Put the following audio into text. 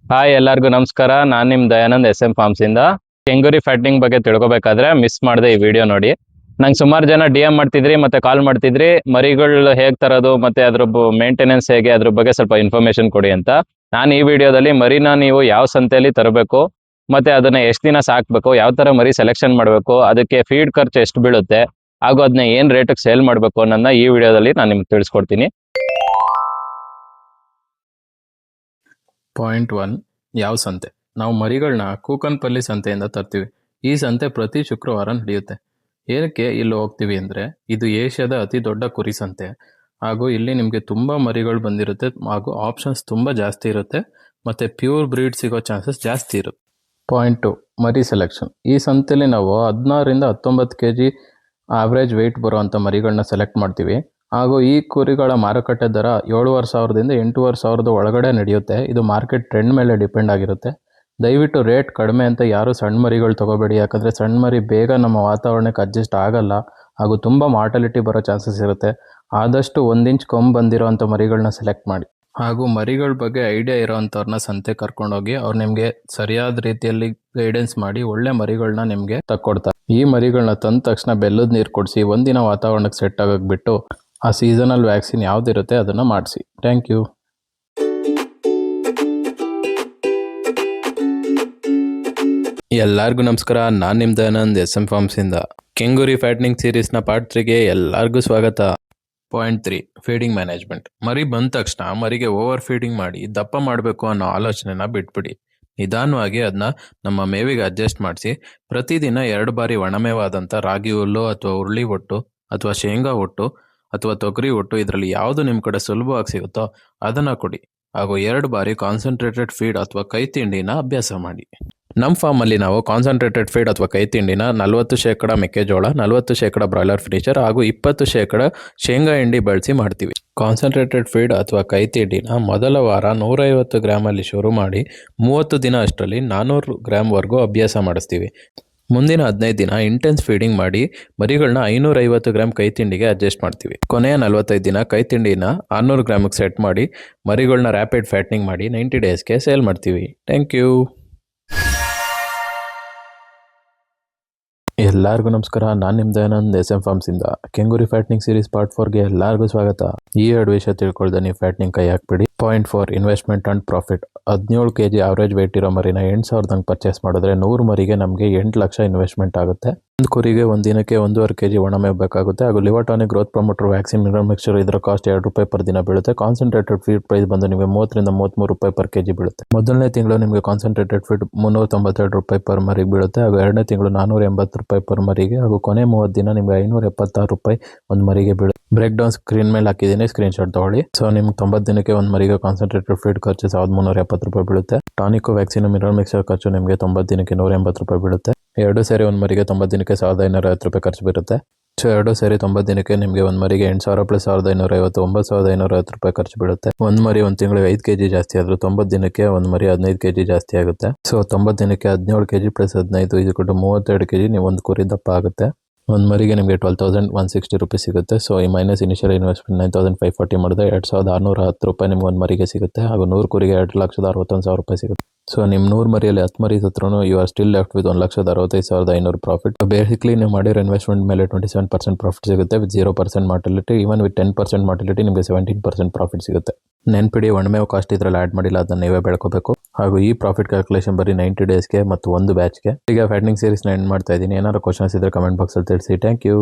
Hi ಎಲ್ಲರಿಗೂ ನಮಸ್ಕಾರ. ನಾನು ನಿಮ್ಮ ದಯಾನಂದ್ SM ಫಾರ್ಮ್ಸ್ ಇಂದ ಕೆಂಗೂರಿ ಫ್ಯಾಟ್ನಿಂಗ್ ಬಗ್ಗೆ ತಿಳ್ಕೊಬೇಕಾದ್ರೆ ಮಿಸ್ ಮಾಡದೆ ಈ ವಿಡಿಯೋ ನೋಡಿ. ನಂಗೆ ಸುಮಾರು ಜನ DM ಮಾಡ್ತಿದ್ರಿ ಮತ್ತೆ ಕಾಲ್ ಮಾಡ್ತಿದ್ರಿ, ಮರಿಗಳು ಹೇಗೆ ತರೋದು ಮತ್ತೆ ಅದ್ರ ಮೇಂಟೆನೆನ್ಸ್ ಹೇಗೆ, ಅದ್ರ ಬಗ್ಗೆ ಸ್ವಲ್ಪ ಇನ್ಫಾರ್ಮೇಶನ್ ಕೊಡಿ ಅಂತ. ನಾನು ಈ ವಿಡಿಯೋದಲ್ಲಿ ಮರಿನ ನೀವು ಯಾವ ಸಂತೆಯಲ್ಲಿ ತರಬೇಕು, ಮತ್ತೆ ಅದನ್ನ ಎಷ್ಟು ದಿನ ಸಾಕ್ಬೇಕು, ಯಾವ ತರ ಮರಿ ಸೆಲೆಕ್ಷನ್ ಮಾಡಬೇಕು, ಅದಕ್ಕೆ ಫೀಡ್ ಖರ್ಚು ಎಷ್ಟು ಬೀಳುತ್ತೆ, ಹಾಗೂ ಅದನ್ನ ಏನ್ ರೇಟಿಗೆ ಸೇಲ್ ಮಾಡಬೇಕು ಅನ್ನೋದನ್ನ ಈ ವಿಡಿಯೋದಲ್ಲಿ ನಾನು ನಿಮ್ಗೆ ತಿಳಿಸ್ಕೊಡ್ತೀನಿ. ಪಾಯಿಂಟ್ 1, ಯಾವ ಸಂತೆ? ನಾವು ಮರಿಗಳನ್ನ ಕೂಕನ್ಪಲ್ಲಿ ಸಂತೆಯಿಂದ ತರ್ತೀವಿ. ಈ ಸಂತೆ ಪ್ರತಿ ಶುಕ್ರವಾರ ನಡೆಯುತ್ತೆ. ಏನಕ್ಕೆ ಇಲ್ಲಿ ಹೋಗ್ತೀವಿ ಅಂದರೆ, ಇದು ಏಷ್ಯಾದ ಅತಿ ದೊಡ್ಡ ಕುರಿ ಸಂತೆ, ಹಾಗೂ ಇಲ್ಲಿ ನಿಮಗೆ ತುಂಬ ಮರಿಗಳು ಬಂದಿರುತ್ತೆ, ಹಾಗೂ ಆಪ್ಷನ್ಸ್ ತುಂಬ ಜಾಸ್ತಿ ಇರುತ್ತೆ, ಮತ್ತು ಪ್ಯೂರ್ ಬ್ರೀಡ್ ಸಿಗೋ ಚಾನ್ಸಸ್ ಜಾಸ್ತಿ ಇರುತ್ತೆ. ಪಾಯಿಂಟ್ 2, ಮರಿ ಸೆಲೆಕ್ಷನ್. ಈ ಸಂತೆಯಲ್ಲಿ ನಾವು 16ರಿಂದ 19 kg ಆವ್ರೇಜ್ ವೆಯ್ಟ್ ಬರುವಂಥ ಮರಿಗಳನ್ನ ಸೆಲೆಕ್ಟ್ ಮಾಡ್ತೀವಿ. ಹಾಗೂ ಈ ಕುರಿಗಳ ಮಾರುಕಟ್ಟೆ ದರ 7,500ದಿಂದ 8,500 ಒಳಗಡೆ ನಡೆಯುತ್ತೆ. ಇದು ಮಾರ್ಕೆಟ್ ಟ್ರೆಂಡ್ ಮೇಲೆ ಡಿಪೆಂಡ್ ಆಗಿರುತ್ತೆ. ದಯವಿಟ್ಟು ರೇಟ್ ಕಡಿಮೆ ಅಂತ ಯಾರು ಸಣ್ಣ ಮರಿಗಳು ತೊಗೋಬೇಡಿ, ಯಾಕಂದರೆ ಸಣ್ಣ ಮರಿ ಬೇಗ ನಮ್ಮ ವಾತಾವರಣಕ್ಕೆ ಅಡ್ಜಸ್ಟ್ ಆಗಲ್ಲ, ಹಾಗೂ ತುಂಬ ಮಾರ್ಟಾಲಿಟಿ ಬರೋ ಚಾನ್ಸಸ್ ಇರುತ್ತೆ. ಆದಷ್ಟು 1 ಇಂಚ್ ಕೊಂಬ್ ಬಂದಿರೋವಂಥ ಮರಿಗಳನ್ನ ಸೆಲೆಕ್ಟ್ ಮಾಡಿ. ಹಾಗೂ ಮರಿಗಳ ಬಗ್ಗೆ ಐಡಿಯಾ ಇರೋವಂಥವ್ರನ್ನ ಸಂತೆ ಕರ್ಕೊಂಡೋಗಿ ಅವ್ರು ನಿಮಗೆ ಸರಿಯಾದ ರೀತಿಯಲ್ಲಿ ಗೈಡೆನ್ಸ್ ಮಾಡಿ ಒಳ್ಳೆ ಮರಿಗಳನ್ನ ನಿಮಗೆ ತಕ್ಕೊಡ್ತಾರೆ. ಈ ಮರಿಗಳನ್ನ ತಂದ ತಕ್ಷಣ ಬೆಲ್ಲದ ನೀರು ಕೊಡಿಸಿ ಒಂದಿನ ವಾತಾವರಣಕ್ಕೆ ಸೆಟ್ ಆಗಕ್ಕೆ ಬಿಟ್ಟು ಆ ಸೀಸನಲ್ ವ್ಯಾಕ್ಸಿನ್ ಯಾವುದಿರುತ್ತೆ ಅದನ್ನು ಮಾಡಿಸಿ. Thank you. ಎಲ್ಲರಿಗೂ ನಮಸ್ಕಾರ. ನಾನು ನಿಮ್ಮ ದಯಾನಂದ್ SM ಫಾರ್ಮ್ಸಿಂದ. ಕೆಂಗೂರಿ ಫ್ಯಾಟ್ನಿಂಗ್ ಸೀರೀಸ್ನ ಪಾರ್ಟ್ 3ಗೆ ಎಲ್ಲರಿಗೂ ಸ್ವಾಗತ. Point 3, feeding management. ಮರಿ ಬಂದ ತಕ್ಷಣ ಮರಿಗೆ ಓವರ್ ಫೀಡಿಂಗ್ ಮಾಡಿ ದಪ್ಪ ಮಾಡಬೇಕು ಅನ್ನೋ ಆಲೋಚನೆನ ಬಿಟ್ಬಿಡಿ. ನಿಧಾನವಾಗಿ ಅದನ್ನ ನಮ್ಮ ಮೇವಿಗೆ ಅಡ್ಜಸ್ಟ್ ಮಾಡಿಸಿ ಪ್ರತಿದಿನ 2 ಬಾರಿ ಒಣಮೇವಾದಂಥ ರಾಗಿ ಹುಲ್ಲು ಅಥವಾ ಹುರುಳಿ ಒಟ್ಟು ಅಥವಾ ಶೇಂಗಾ ಒಟ್ಟು ಅಥವಾ ತೊಗರಿ ಒಟ್ಟು, ಇದರಲ್ಲಿ ಯಾವುದು ನಿಮ್ಮ ಕಡೆ ಸುಲಭವಾಗಿ ಸಿಗುತ್ತೋ ಅದನ್ನು ಕೊಡಿ. ಹಾಗೂ 2 ಬಾರಿ ಕಾನ್ಸಂಟ್ರೇಟೆಡ್ ಫೀಡ್ ಅಥವಾ ಕೈ ತಿಂಡಿನ ಅಭ್ಯಾಸ ಮಾಡಿ. ನಮ್ಮ ಫಾರ್ಮಲ್ಲಿ ನಾವು ಕಾನ್ಸಂಟ್ರೇಟೆಡ್ ಫೀಡ್ ಅಥವಾ ಕೈ ತಿಂಡಿನ 40% ಮೆಕ್ಕೆಜೋಳ, 40% ಬ್ರಾಯ್ಲರ್ ಫಿನಿಷರ್ ಹಾಗೂ 20% ಶೇಂಗಾ ಹಿಂಡಿ ಬಳಸಿ ಮಾಡ್ತೀವಿ. ಕಾನ್ಸಂಟ್ರೇಟೆಡ್ ಫೀಡ್ ಅಥವಾ ಕೈ ತಿಂಡಿನ ಮೊದಲ ವಾರ 150 ಗ್ರಾಮಲ್ಲಿ ಶುರು ಮಾಡಿ 30 ದಿನ ಅಷ್ಟರಲ್ಲಿ 400 ಗ್ರಾಮ್ವರೆಗೂ ಅಭ್ಯಾಸ ಮಾಡಿಸ್ತೀವಿ. ಮುಂದಿನ 15 ದಿನ ಇಂಟೆನ್ಸ್ ಫೀಡಿಂಗ್ ಮಾಡಿ ಮರಿಗಳನ್ನ 550 ಗ್ರಾಮ್ ಕೈ ತಿಂಡಿಗೆ ಅಡ್ಜಸ್ಟ್ ಮಾಡ್ತೀವಿ. ಕೊನೆಯ 45 ದಿನ ಕೈ ತಿಂಡಿನ 600 ಗ್ರಾಮಿಗೆ ಸೆಟ್ ಮಾಡಿ ಮರಿಗಳನ್ನ ರ್ಯಾಪಿಡ್ ಫ್ಯಾಟ್ನಿಂಗ್ ಮಾಡಿ 90 ಡೇಸ್ಗೆ ಸೇಲ್ ಮಾಡ್ತೀವಿ. Thank you. ಎಲ್ಲರಿಗೂ ನಮಸ್ಕಾರ. ನಾನು ನಿಮ್ಮ ದಯಾನಂದ್ SM ಫಾರ್ಮ್ಸಿಂದ. ಕೆಂಗೂರಿ ಫ್ಯಾಟ್ನಿಂಗ್ ಸೀರೀಸ್ ಪಾರ್ಟ್ 4ಗೆ ಎಲ್ಲರಿಗೂ ಸ್ವಾಗತ. ಈ 2 ವಿಷಯ ತಿಳ್ಕೊಳ್ದೆ ನೀವು ಫ್ಯಾಟ್ನಿಂಗ್ ಕೈ ಹಾಕ್ಬಿಡಿ. Point 4, investment and profit. 17 kg average weight ಇರೋ ಮರಿನ 8,000 ಪರ್ಚೇಸ್ ಮಾಡಿದ್ರೆ 100 ಮರಿಗೆ ನಮಗೆ 8 ಲಕ್ಷ ಇನ್ವೆಸ್ಟ್ಮೆಂಟ್ ಆಗುತ್ತೆ. ಒಂದು ಕುರಿಗೆ ಒಂದು ದಿನಕ್ಕೆ 1.5 kg ಒಣಮೇವು ಬೇಕಾಗುತ್ತೆ. ಹಾಗೂ liver tonic, growth promoter, vaccine, mineral mixture ಇದರ ಕಾಸ್ಟ್ 2 ರೂಪಾಯಿ ಪರ್ ದಿನ ಬೀಳುತ್ತೆ. ಕಾನ್ಸಂಟ್ರೇಟೆಡ್ ಫೀಡ್ ಪ್ರೈಸ್ ಬಂದು ನಿಮಗೆ 30ರಿಂದ 33 ರೂಪಾಯಿ ಪರ್ kg ಬೀಳುತ್ತೆ. ಮೊದಲನೇ ತಿಂಗಳು ನಿಮಗೆ ಕಾನ್ಸಂಟ್ರೇಟೆಡ್ ಫೀಡ್ 392 ರೂಪಾಯಿ ಪರ್ ಮರಿಗೆ ಬೀಳುತ್ತೆ. ಹಾಗೂ 2ನೇ ತಿಂಗಳು 480 ರೂಪಾಯಿ ಪರ್ ಮರಿಗೆ, ಹಾಗೂ ಕೊನೆ 30 ದಿನ ನಿಮಗೆ 576 ರೂಪಾಯಿ ಒಂದು ಮರಿಗೆ ಬೀಳುತ್ತೆ. ಬ್ರೇಕ್ ಡೌನ್ ಸ್ಕ್ರೀನ್ ಮೇಲೆ ಹಾಕಿದ್ದೀನಿ, ಸ್ಕ್ರೀನ್ ಶಾಟ್ ತಗೊಳ್ಳಿ. ಸೊ ನಿಮ್ಗೆ 90 ದಿನಕ್ಕೆ ಒಂದು ಮರಿಗೆ ಕಾನ್ಸಂಟ್ರೇಟೆಡ್ ಫೀಡ್ ಖರ್ಚು 1370 ರೂಪಾಯಿ ಬೀಳುತ್ತೆ. ಟಾನಿಕ್, ವ್ಯಾಕ್ಸಿನ್, ಮಿನರಲ್ ಮಿಕ್ಸರ್ ಖರ್ಚು ನಿಮಗೆ 90 ದಿನಕ್ಕೆ 180 ರೂಪಾಯಿ ಬೀಳುತ್ತೆ. 2 ಸೇರಿ ಒಂದು ಮರಿಗೆ 90 ದಿನಕ್ಕೆ 1550 ರೂಪಾಯಿ ಖರ್ಚು ಬರುತ್ತೆ. ಸೊ 2 ಸೇರಿ 90 ದಿನಕ್ಕೆ ನಿಮಗೆ ಒಂದು ಮರಿಗೆ 8,000 ಪ್ಲಸ್ 1550 9,550 ರೂಪಾಯಿ ಖರ್ಚು ಬೀಳುತ್ತೆ. ಒಂದು ಮರಿ ಒಂದು ತಿಂಗಳಿಗೆ 5 kg ಜಾಸ್ತಿ ಆದರೂ 90 ದಿನಕ್ಕೆ ಒಂದು ಮರಿ 15 kg ಜಾಸ್ತಿ ಆಗುತ್ತೆ. ಸೊ 90 ದಿನಕ್ಕೆ 17 kg ಪ್ಲಸ್ 15 32 kg ನೀವು ಒಂದು ಕುರಿ ದಪ್ಪ ಆಗುತ್ತೆ. ಒಂದು ಮರಿಗೆ ನಿಮಗೆ 12,160 ರೂಪಾಯಿ ಸಿಗುತ್ತೆ. ಸೊ ಈ ಮೈನಸ್ ಇನಿಷಿಯಲ್ ಇನ್ವೆಸ್ಟ್ಮೆಂಟ್ 9,540 ಮಾಡಿದ್ರೆ 2,610 ರೂಪಾಯಿ ನಿಮ್ಗೆ ಒಂದು ಮರಿಗೆ ಸಿಗುತ್ತೆ. ಹಾಗೂ 100 ಕುರಿಗೆ 2,61,000 ರೂಪಾಯಿ ಸಿಗುತ್ತೆ. ಸೊ ನಿಮ್ಮ 100 ಮರಿಯಲ್ಲಿ 10 ಮರಿ ಸತ್ರೂ you are still left with 1,65,500 profit. Basically ನೀವು ಮಾಡಿರೋ ಇನ್ವೆಸ್ಟ್ಮೆಂಟ್ ಮೇಲೆ 27% ಪ್ರಾಫಿಟ್ ಸಿಗುತ್ತೆ with 0% mortality. Even with 10% mortality ನಿಮಗೆ 17% ಪ್ರಾಫಿಟ್ ಸಿಗುತ್ತೆ. ನೆನ್ಪಿಡಿ, ಒಣಮೇವು ಕಾಸ್ಟ್ ಇದರಲ್ಲಿ ಆ್ಯಡ್ ಮಾಡಿಲ್ಲ, ಅದನ್ನ ನೀವೇ ಬೆಳ್ಕೋಬೇಕು. ಹಾಗೂ ಈ ಪ್ರಾಫಿಟ್ ಕ್ಯಾಲ್ಕುಲೇಷನ್ ಬರೀ 90 ಡೇಸ್ಗೆ ಮತ್ತು ಒಂದು ಬ್ಯಾಚ್ಗೆ. ಈಗ ಫ್ಯಾಟ್ನಿಂಗ್ ಸೀರೀಸ್ನ ಎಂಡ್ ಮಾಡ್ತಾ ಇದ್ದೀನಿ. ಏನಾದ್ರು ಕ್ವಶನ್ಸ್ ಇದ್ದರೆ ಕಮೆಂಟ್ ಬಾಕ್ಸಲ್ಲಿ ತಿಳಿಸಿ. Thank you.